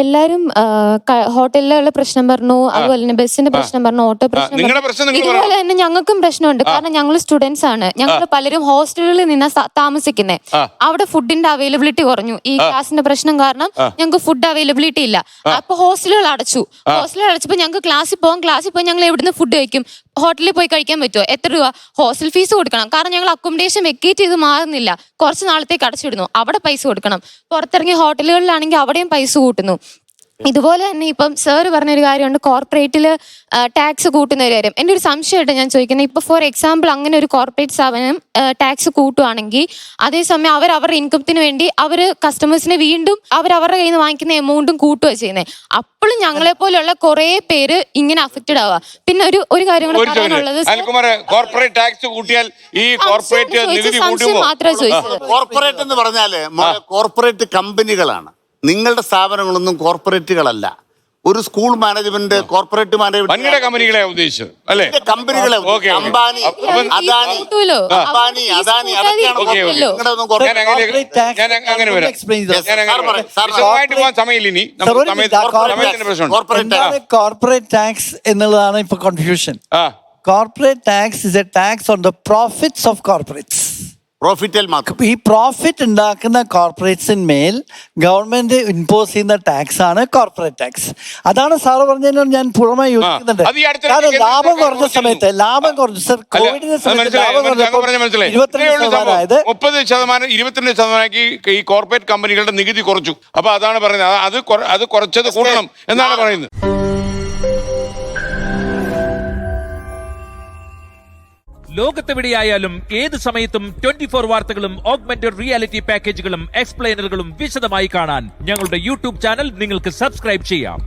എല്ലാരും ഹോട്ടലിലുള്ള പ്രശ്നം പറഞ്ഞു, അതുപോലെ തന്നെ ബസ്സിന്റെ പ്രശ്നം പറഞ്ഞു, ഓട്ടോ പ്രശ്നം പറഞ്ഞു. ഇതുപോലെ തന്നെ ഞങ്ങൾക്കും പ്രശ്നമുണ്ട്. കാരണം ഞങ്ങൾ സ്റ്റുഡൻസ് ആണ്. ഞങ്ങൾ പലരും ഹോസ്റ്റലുകളിൽ നിന്നാ താമസിക്കുന്നത്. അവിടെ ഫുഡിന്റെ അവൈലബിലിറ്റി കുറഞ്ഞു. ഈ ഗ്യാസിന്റെ പ്രശ്നം കാരണം ഞങ്ങൾക്ക് ഫുഡ് അവൈലബിലിറ്റി ഇല്ല. അപ്പൊ ഹോസ്റ്റലുകൾ അടച്ചു. ഹോസ്റ്റലുകൾ അടച്ചപ്പോ ഞങ്ങൾക്ക് ക്ലാസ്സിൽ പോയി ഞങ്ങൾ എവിടുന്ന് ഫുഡ് കഴിക്കും? ഹോട്ടലിൽ പോയി കഴിക്കാൻ പറ്റുമോ? എത്ര രൂപ ഹോസ്റ്റൽ ഫീസ് കൊടുക്കണം? കാരണം ഞങ്ങൾ അക്കോമഡേഷൻ വെക്കേറ്റ് ചെയ്ത് മാറുന്നില്ല. കുറച്ച് നാളത്തേക്ക് അടച്ചിടുന്നു. അവിടെ പൈസ കൊടുക്കണം. പുറത്തിറങ്ങിയ ഹോട്ടലുകളിലാണെങ്കിൽ അവിടെയും പൈസ കൂട്ടുന്നു. ഇതുപോലെ തന്നെ ഇപ്പം സാറ് പറഞ്ഞൊരു കാര്യമുണ്ട്, കോർപ്പറേറ്റിൽ ടാക്സ് കൂട്ടുന്ന ഒരു കാര്യം. എൻ്റെ ഒരു സംശയമായിട്ട് ഞാൻ ചോദിക്കുന്നത്, ഇപ്പോൾ ഫോർ എക്സാമ്പിൾ അങ്ങനെ ഒരു കോർപ്പറേറ്റ് സ്ഥാപനം ടാക്സ് കൂട്ടുവാണെങ്കിൽ അതേസമയം അവർ അവരുടെ ഇൻകത്തിന് വേണ്ടി അവർ കസ്റ്റമേഴ്സിനെ വീണ്ടും അവരുടെ കയ്യിൽ നിന്ന് വാങ്ങിക്കുന്ന എമൗണ്ടും കൂട്ടുക ചെയ്യുന്നത്. അപ്പോഴും ഞങ്ങളെ പോലെയുള്ള കുറെ പേര് ഇങ്ങനെ അഫക്റ്റഡ് ആവുക. പിന്നെ ഒരു കാര്യം കൂടെ പറയാനുള്ളത്, കോർപ്പറേറ്റ് ടാക്സ് കൂട്ടിയാൽ ഈ സംശയം മാത്രമേ ചോദിച്ചത്. കോർപ്പറേറ്റ് എന്ന് പറഞ്ഞാല് കോർപ്പറേറ്റ് കമ്പനികളാണ്. നിങ്ങളുടെ സ്ഥാപനങ്ങളൊന്നും കോർപ്പറേറ്റുകളല്ല. ഒരു സ്കൂൾ മാനേജ്മെന്റ് കോർപ്പറേറ്റ് മാനേജ്മെന്റ് കമ്പനികളെ ഉദ്ദേശിച്ചത് അല്ലേ? കമ്പനികളെ അംബാനി, അദാനി, കോർപ്പറേറ്റ് ടാക്സ് എന്നുള്ളതാണ് ഇപ്പൊ confusion. Corporate tax is a tax on the profits of corporates. ഈ പ്രോഫിറ്റ് ഉണ്ടാക്കുന്ന കോർപ്പറേറ്റ്സിന്മേൽ ഗവൺമെന്റ് ഇമ്പോസ് ചെയ്യുന്ന ടാക്സ് ആണ് കോർപ്പറേറ്റ് ടാക്സ്. അതാണ് സാറ് പറഞ്ഞതിനോട് ഞാൻ പൂർണ്ണമായി യോജിക്കുന്നുണ്ട്. കാരണം ലാഭം കുറഞ്ഞ സമയത്ത് കോവിഡിന്റെ സമയത്ത് ലാഭം കുറഞ്ഞപ്പോൾ 22% 22% ഈ കോർപ്പറേറ്റ് കമ്പനികളുടെ നികുതി കുറച്ചു. അപ്പൊ അതാണ് പറയുന്നത്, അത് കുറച്ചത് കൂടണം എന്നാണ് പറയുന്നത്. ലോകത്തെവിടെയായാലും ഏത് സമയത്തും 24 വാർത്തകളും ഓഗ്മെന്റഡ് റിയാലിറ്റി പാക്കേജുകളും എക്സ്പ്ലെയിനറുകളും വിശദമായി കാണാൻ ഞങ്ങളുടെ യൂട്യൂബ് ചാനൽ നിങ്ങൾക്ക് സബ്സ്ക്രൈബ് ചെയ്യാം.